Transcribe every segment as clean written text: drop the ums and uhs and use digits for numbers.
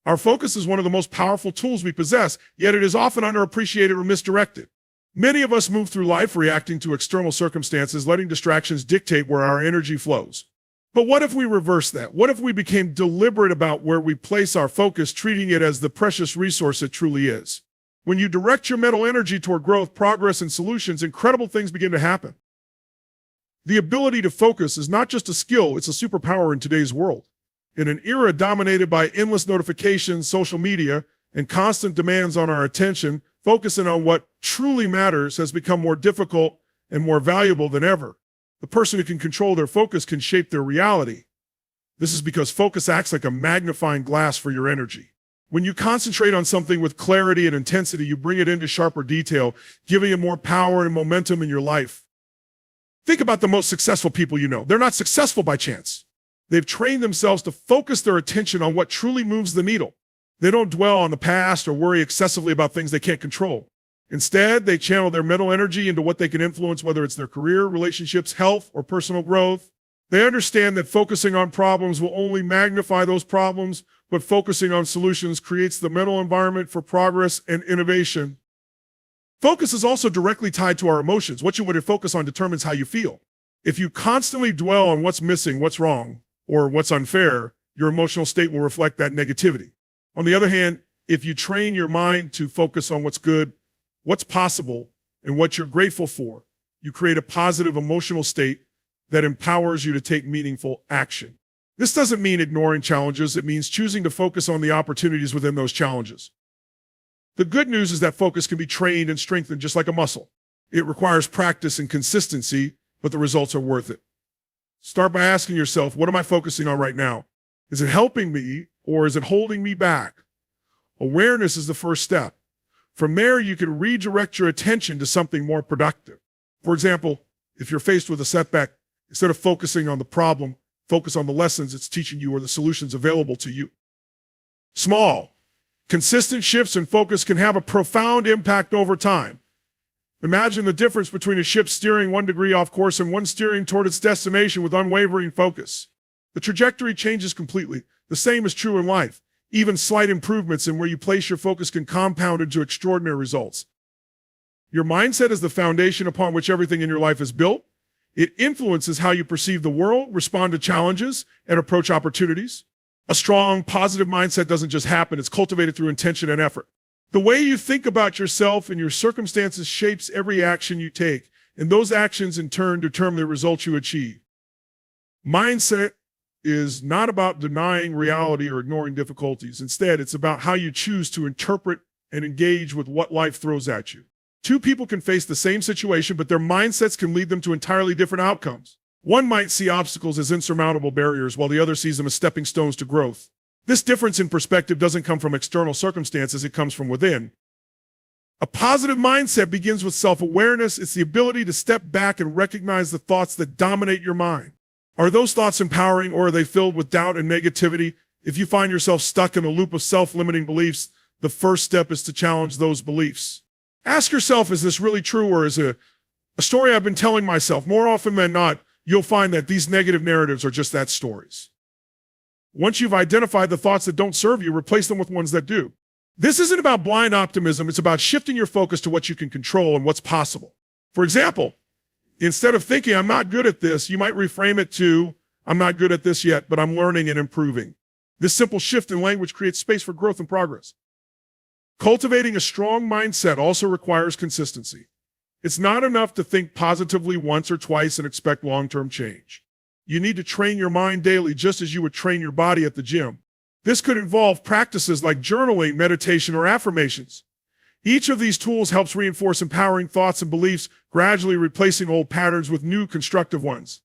Our focus is one of the most powerful tools we possess, yet it is often underappreciated or misdirected. Many of us move through life reacting to external circumstances, letting distractions dictate where our energy flows. But what if we reverse that? What if we became deliberate about where we place our focus, treating it as the precious resource it truly is? When you direct your mental energy toward growth, progress, and solutions, incredible things begin to happen. The ability to focus is not just a skill, it's a superpower in today's world. In an era dominated by endless notifications, social media, and constant demands on our attention, focusing on what truly matters has become more difficult and more valuable than ever. The person who can control their focus can shape their reality. This is because focus acts like a magnifying glass for your energy. When you concentrate on something with clarity and intensity, you bring it into sharper detail, giving it more power and momentum in your life. Think about the most successful people you know. They're not successful by chance. They've trained themselves to focus their attention on what truly moves the needle. They don't dwell on the past or worry excessively about things they can't control. Instead, they channel their mental energy into what they can influence, whether it's their career, relationships, health, or personal growth. They understand that focusing on problems will only magnify those problems, but focusing on solutions creates the mental environment for progress and innovation. Focus is also directly tied to our emotions. What you would focus on determines how you feel. If you constantly dwell on what's missing, what's wrong, or what's unfair, your emotional state will reflect that negativity. On the other hand, if you train your mind to focus on what's good, what's possible, and what you're grateful for, you create a positive emotional state that empowers you to take meaningful action. This doesn't mean ignoring challenges. It means choosing to focus on the opportunities within those challenges. The good news is that focus can be trained and strengthened just like a muscle. It requires practice and consistency, but the results are worth it. Start by asking yourself, what am I focusing on right now? Is it helping me or is it holding me back? Awareness is the first step. From there, you can redirect your attention to something more productive. For example, if you're faced with a setback, instead of focusing on the problem, focus on the lessons it's teaching you or the solutions available to you. Small, consistent shifts in focus can have a profound impact over time. Imagine the difference between a ship steering 1 degree off course and one steering toward its destination with unwavering focus. The trajectory changes completely. The same is true in life. Even slight improvements in where you place your focus can compound into extraordinary results. Your mindset is the foundation upon which everything in your life is built. It influences how you perceive the world, respond to challenges, and approach opportunities. A strong, positive mindset doesn't just happen. It's cultivated through intention and effort. The way you think about yourself and your circumstances shapes every action you take, and those actions in turn determine the results you achieve. Mindset is not about denying reality or ignoring difficulties. Instead, it's about how you choose to interpret and engage with what life throws at you. Two people can face the same situation, but their mindsets can lead them to entirely different outcomes. One might see obstacles as insurmountable barriers, while the other sees them as stepping stones to growth. This difference in perspective doesn't come from external circumstances, it comes from within. A positive mindset begins with self-awareness. It's the ability to step back and recognize the thoughts that dominate your mind. Are those thoughts empowering or are they filled with doubt and negativity? If you find yourself stuck in a loop of self-limiting beliefs, the first step is to challenge those beliefs. Ask yourself, is this really true or is it a story I've been telling myself? More often than not, you'll find that these negative narratives are just that, stories. Once you've identified the thoughts that don't serve you, replace them with ones that do. This isn't about blind optimism. It's about shifting your focus to what you can control and what's possible. For example, instead of thinking, I'm not good at this, you might reframe it to, I'm not good at this yet, but I'm learning and improving. This simple shift in language creates space for growth and progress. Cultivating a strong mindset also requires consistency. It's not enough to think positively once or twice and expect long-term change. You need to train your mind daily, just as you would train your body at the gym. This could involve practices like journaling, meditation, or affirmations. Each of these tools helps reinforce empowering thoughts and beliefs, gradually replacing old patterns with new constructive ones.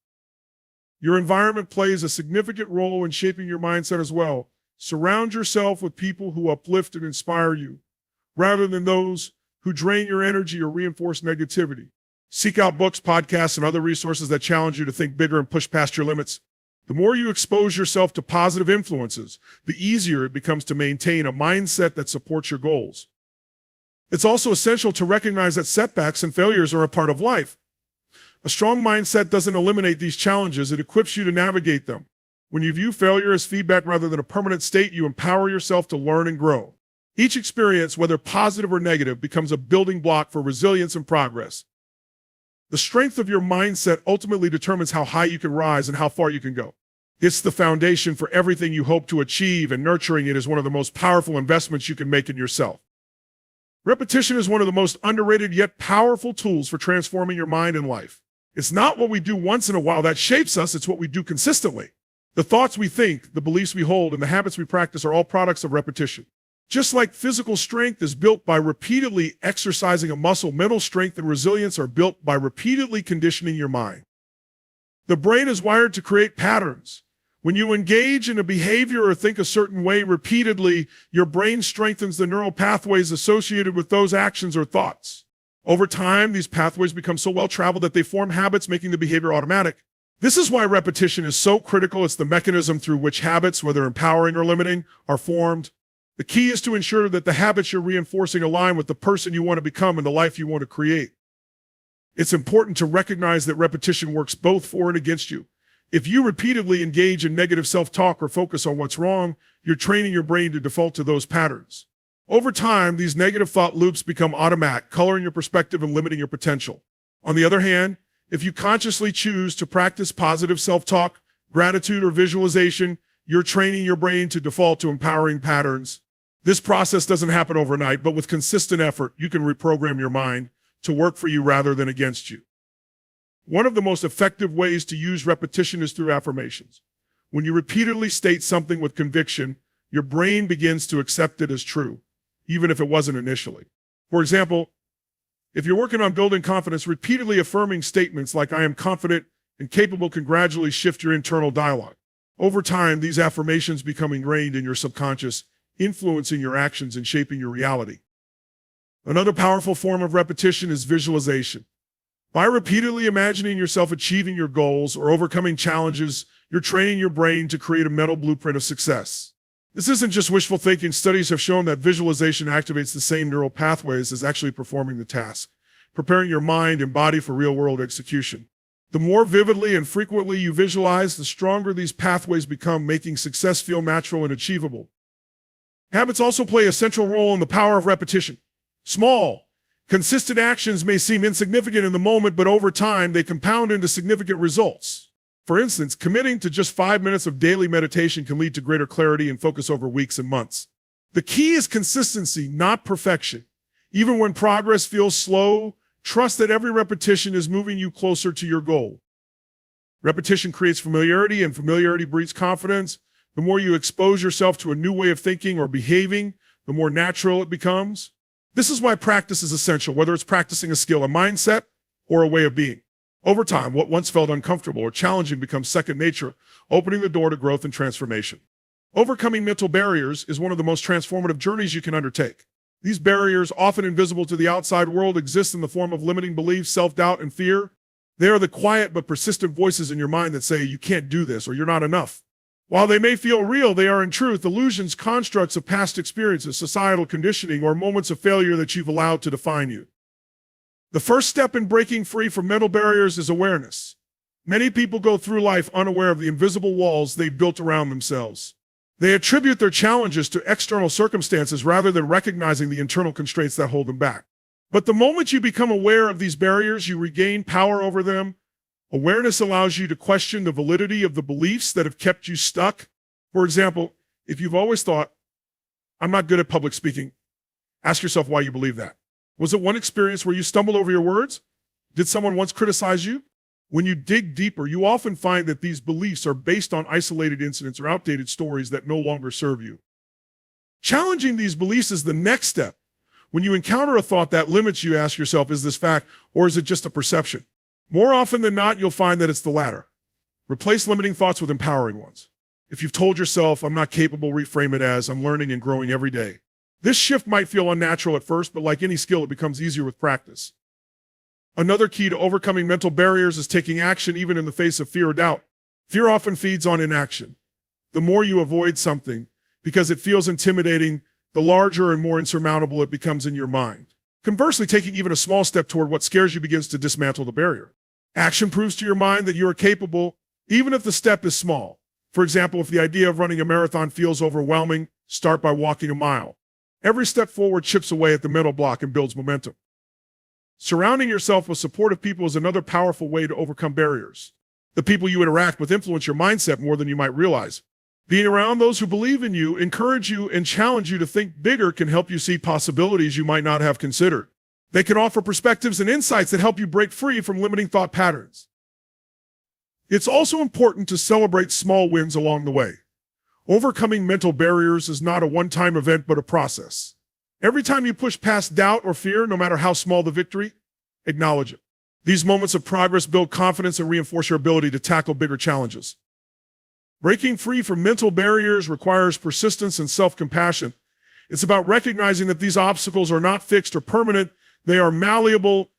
Your environment plays a significant role in shaping your mindset as well. Surround yourself with people who uplift and inspire you, rather than those who drain your energy or reinforce negativity. Seek out books, podcasts, and other resources that challenge you to think bigger and push past your limits. The more you expose yourself to positive influences, the easier it becomes to maintain a mindset that supports your goals. It's also essential to recognize that setbacks and failures are a part of life. A strong mindset doesn't eliminate these challenges, it equips you to navigate them. When you view failure as feedback rather than a permanent state, you empower yourself to learn and grow. Each experience, whether positive or negative, becomes a building block for resilience and progress. The strength of your mindset ultimately determines how high you can rise and how far you can go. It's the foundation for everything you hope to achieve, and nurturing it is one of the most powerful investments you can make in yourself. Repetition is one of the most underrated yet powerful tools for transforming your mind and life. It's not what we do once in a while that shapes us, it's what we do consistently. The thoughts we think, the beliefs we hold, and the habits we practice are all products of repetition. Just like physical strength is built by repeatedly exercising a muscle, mental strength and resilience are built by repeatedly conditioning your mind. The brain is wired to create patterns. When you engage in a behavior or think a certain way repeatedly, your brain strengthens the neural pathways associated with those actions or thoughts. Over time, these pathways become so well-traveled that they form habits, making the behavior automatic. This is why repetition is so critical. It's the mechanism through which habits, whether empowering or limiting, are formed. The key is to ensure that the habits you're reinforcing align with the person you want to become and the life you want to create. It's important to recognize that repetition works both for and against you. If you repeatedly engage in negative self-talk or focus on what's wrong, you're training your brain to default to those patterns. Over time, these negative thought loops become automatic, coloring your perspective and limiting your potential. On the other hand, if you consciously choose to practice positive self-talk, gratitude, or visualization, you're training your brain to default to empowering patterns. This process doesn't happen overnight, but with consistent effort, you can reprogram your mind to work for you rather than against you. One of the most effective ways to use repetition is through affirmations. When you repeatedly state something with conviction, your brain begins to accept it as true, even if it wasn't initially. For example, if you're working on building confidence, repeatedly affirming statements like "I am confident and capable" can gradually shift your internal dialogue. Over time, these affirmations become ingrained in your subconscious, influencing your actions and shaping your reality. Another powerful form of repetition is visualization. By repeatedly imagining yourself achieving your goals or overcoming challenges, you're training your brain to create a mental blueprint of success. This isn't just wishful thinking. Studies have shown that visualization activates the same neural pathways as actually performing the task, preparing your mind and body for real-world execution. The more vividly and frequently you visualize, the stronger these pathways become, making success feel natural and achievable. Habits also play a central role in the power of repetition. Small, consistent actions may seem insignificant in the moment, but over time, they compound into significant results. For instance, committing to just 5 minutes of daily meditation can lead to greater clarity and focus over weeks and months. The key is consistency, not perfection. Even when progress feels slow, trust that every repetition is moving you closer to your goal. Repetition creates familiarity, and familiarity breeds confidence. The more you expose yourself to a new way of thinking or behaving, the more natural it becomes. This is why practice is essential, whether it's practicing a skill, a mindset, or a way of being. Over time, what once felt uncomfortable or challenging becomes second nature, opening the door to growth and transformation. Overcoming mental barriers is one of the most transformative journeys you can undertake. These barriers, often invisible to the outside world, exist in the form of limiting beliefs, self-doubt, and fear. They are the quiet but persistent voices in your mind that say you can't do this or you're not enough. While they may feel real, they are in truth illusions, constructs of past experiences, societal conditioning, or moments of failure that you've allowed to define you. The first step in breaking free from mental barriers is awareness. Many people go through life unaware of the invisible walls they've built around themselves. They attribute their challenges to external circumstances rather than recognizing the internal constraints that hold them back. But the moment you become aware of these barriers, you regain power over them. Awareness allows you to question the validity of the beliefs that have kept you stuck. For example, if you've always thought, "I'm not good at public speaking," ask yourself why you believe that. Was it one experience where you stumbled over your words? Did someone once criticize you? When you dig deeper, you often find that these beliefs are based on isolated incidents or outdated stories that no longer serve you. Challenging these beliefs is the next step. When you encounter a thought that limits you, ask yourself, is this fact or is it just a perception? More often than not, you'll find that it's the latter. Replace limiting thoughts with empowering ones. If you've told yourself, "I'm not capable," reframe it as, "I'm learning and growing every day." This shift might feel unnatural at first, but like any skill, it becomes easier with practice. Another key to overcoming mental barriers is taking action even in the face of fear or doubt. Fear often feeds on inaction. The more you avoid something, because it feels intimidating, the larger and more insurmountable it becomes in your mind. Conversely, taking even a small step toward what scares you begins to dismantle the barrier. Action proves to your mind that you are capable, even if the step is small. For example, if the idea of running a marathon feels overwhelming, start by walking a mile. Every step forward chips away at the mental block and builds momentum. Surrounding yourself with supportive people is another powerful way to overcome barriers. The people you interact with influence your mindset more than you might realize. Being around those who believe in you, encourage you, and challenge you to think bigger can help you see possibilities you might not have considered. They can offer perspectives and insights that help you break free from limiting thought patterns. It's also important to celebrate small wins along the way. Overcoming mental barriers is not a one-time event, but a process. Every time you push past doubt or fear, no matter how small the victory, acknowledge it. These moments of progress build confidence and reinforce your ability to tackle bigger challenges. Breaking free from mental barriers requires persistence and self-compassion. It's about recognizing that these obstacles are not fixed or permanent. They are malleable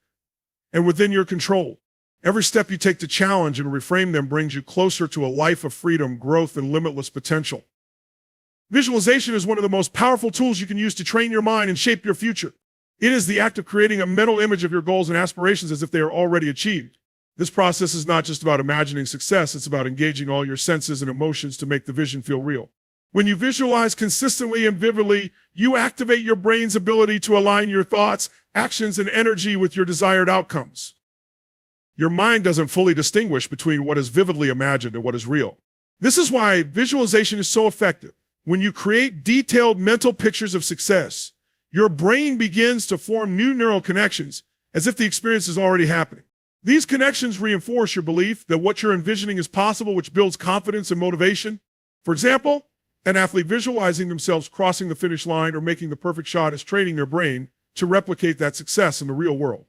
and within your control. Every step you take to challenge and reframe them brings you closer to a life of freedom, growth, and limitless potential. Visualization is one of the most powerful tools you can use to train your mind and shape your future. It is the act of creating a mental image of your goals and aspirations as if they are already achieved. This process is not just about imagining success, it's about engaging all your senses and emotions to make the vision feel real. When you visualize consistently and vividly, you activate your brain's ability to align your thoughts, actions, and energy with your desired outcomes. Your mind doesn't fully distinguish between what is vividly imagined and what is real. This is why visualization is so effective. When you create detailed mental pictures of success, your brain begins to form new neural connections as if the experience is already happening. These connections reinforce your belief that what you're envisioning is possible, which builds confidence and motivation. For example, an athlete visualizing themselves crossing the finish line or making the perfect shot is training their brain to replicate that success in the real world.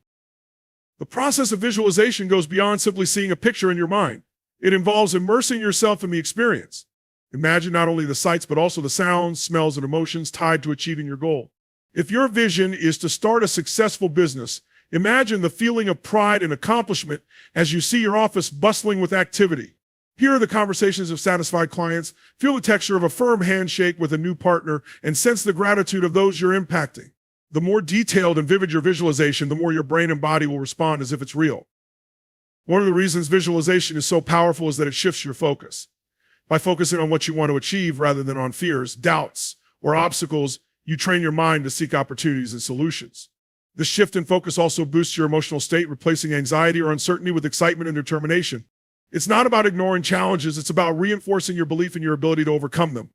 The process of visualization goes beyond simply seeing a picture in your mind. It involves immersing yourself in the experience. Imagine not only the sights, but also the sounds, smells, and emotions tied to achieving your goal. If your vision is to start a successful business, imagine the feeling of pride and accomplishment as you see your office bustling with activity. Hear the conversations of satisfied clients, feel the texture of a firm handshake with a new partner, and sense the gratitude of those you're impacting. The more detailed and vivid your visualization, the more your brain and body will respond as if it's real. One of the reasons visualization is so powerful is that it shifts your focus. By focusing on what you want to achieve rather than on fears, doubts, or obstacles, you train your mind to seek opportunities and solutions. This shift in focus also boosts your emotional state, replacing anxiety or uncertainty with excitement and determination. It's not about ignoring challenges, it's about reinforcing your belief in your ability to overcome them.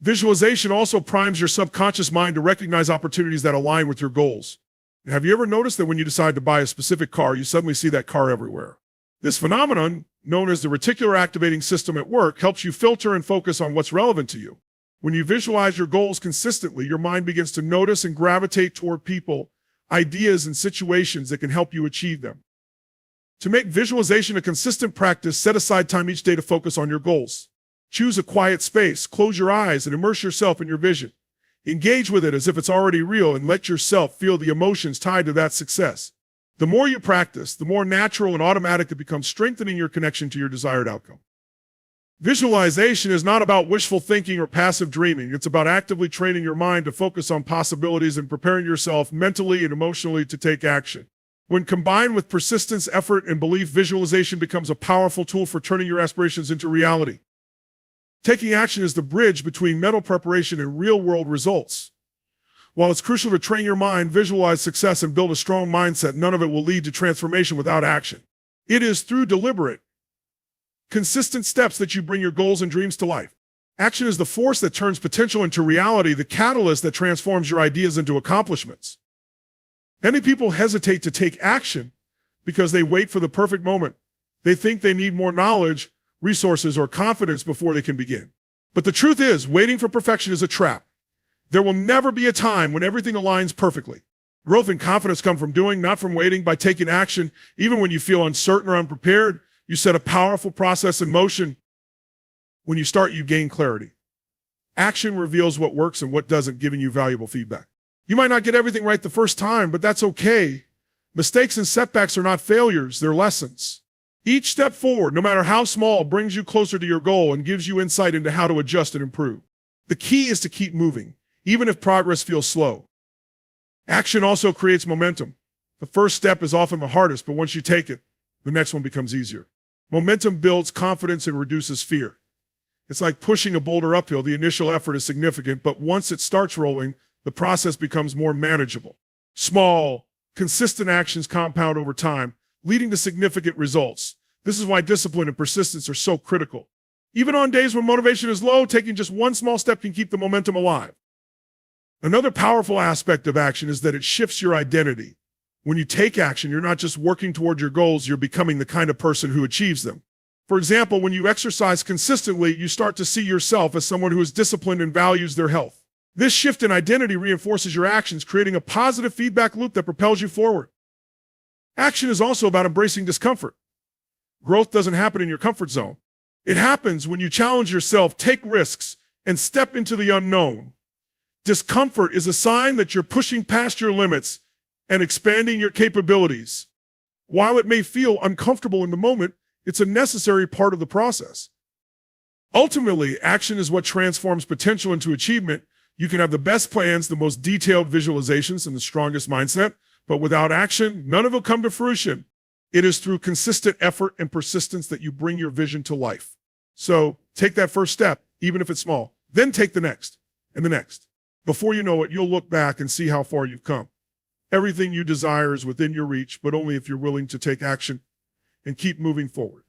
Visualization also primes your subconscious mind to recognize opportunities that align with your goals. Have you ever noticed that when you decide to buy a specific car, you suddenly see that car everywhere? This phenomenon, known as the reticular activating system at work, helps you filter and focus on what's relevant to you. When you visualize your goals consistently, your mind begins to notice and gravitate toward people, ideas, and situations that can help you achieve them. To make visualization a consistent practice, set aside time each day to focus on your goals. Choose a quiet space, close your eyes, and immerse yourself in your vision. Engage with it as if it's already real and let yourself feel the emotions tied to that success. The more you practice, the more natural and automatic it becomes, strengthening your connection to your desired outcome. Visualization is not about wishful thinking or passive dreaming. It's about actively training your mind to focus on possibilities and preparing yourself mentally and emotionally to take action. When combined with persistence, effort, and belief, visualization becomes a powerful tool for turning your aspirations into reality. Taking action is the bridge between mental preparation and real-world results. While it's crucial to train your mind, visualize success, and build a strong mindset, none of it will lead to transformation without action. It is through deliberate, consistent steps that you bring your goals and dreams to life. Action is the force that turns potential into reality, the catalyst that transforms your ideas into accomplishments. Many people hesitate to take action because they wait for the perfect moment. They think they need more knowledge, resources, or confidence before they can begin. But the truth is, waiting for perfection is a trap. There will never be a time when everything aligns perfectly. Growth and confidence come from doing, not from waiting. By taking action, even when you feel uncertain or unprepared, you set a powerful process in motion. When you start, you gain clarity. Action reveals what works and what doesn't, giving you valuable feedback. You might not get everything right the first time, but that's okay. Mistakes and setbacks are not failures, they're lessons. Each step forward, no matter how small, brings you closer to your goal and gives you insight into how to adjust and improve. The key is to keep moving, even if progress feels slow. Action also creates momentum. The first step is often the hardest, but once you take it, the next one becomes easier. Momentum builds confidence and reduces fear. It's like pushing a boulder uphill. The initial effort is significant, but once it starts rolling, the process becomes more manageable. Small, consistent actions compound over time, leading to significant results. This is why discipline and persistence are so critical. Even on days when motivation is low, taking just one small step can keep the momentum alive. Another powerful aspect of action is that it shifts your identity. When you take action, you're not just working toward your goals, you're becoming the kind of person who achieves them. For example, when you exercise consistently, you start to see yourself as someone who is disciplined and values their health. This shift in identity reinforces your actions, creating a positive feedback loop that propels you forward. Action is also about embracing discomfort. Growth doesn't happen in your comfort zone. It happens when you challenge yourself, take risks, and step into the unknown. Discomfort is a sign that you're pushing past your limits and expanding your capabilities. While it may feel uncomfortable in the moment, it's a necessary part of the process. Ultimately, action is what transforms potential into achievement. You can have the best plans, the most detailed visualizations, and the strongest mindset, but without action, none of it will come to fruition. It is through consistent effort and persistence that you bring your vision to life. So take that first step, even if it's small, then take the next and the next. Before you know it, you'll look back and see how far you've come. Everything you desire is within your reach, but only if you're willing to take action and keep moving forward.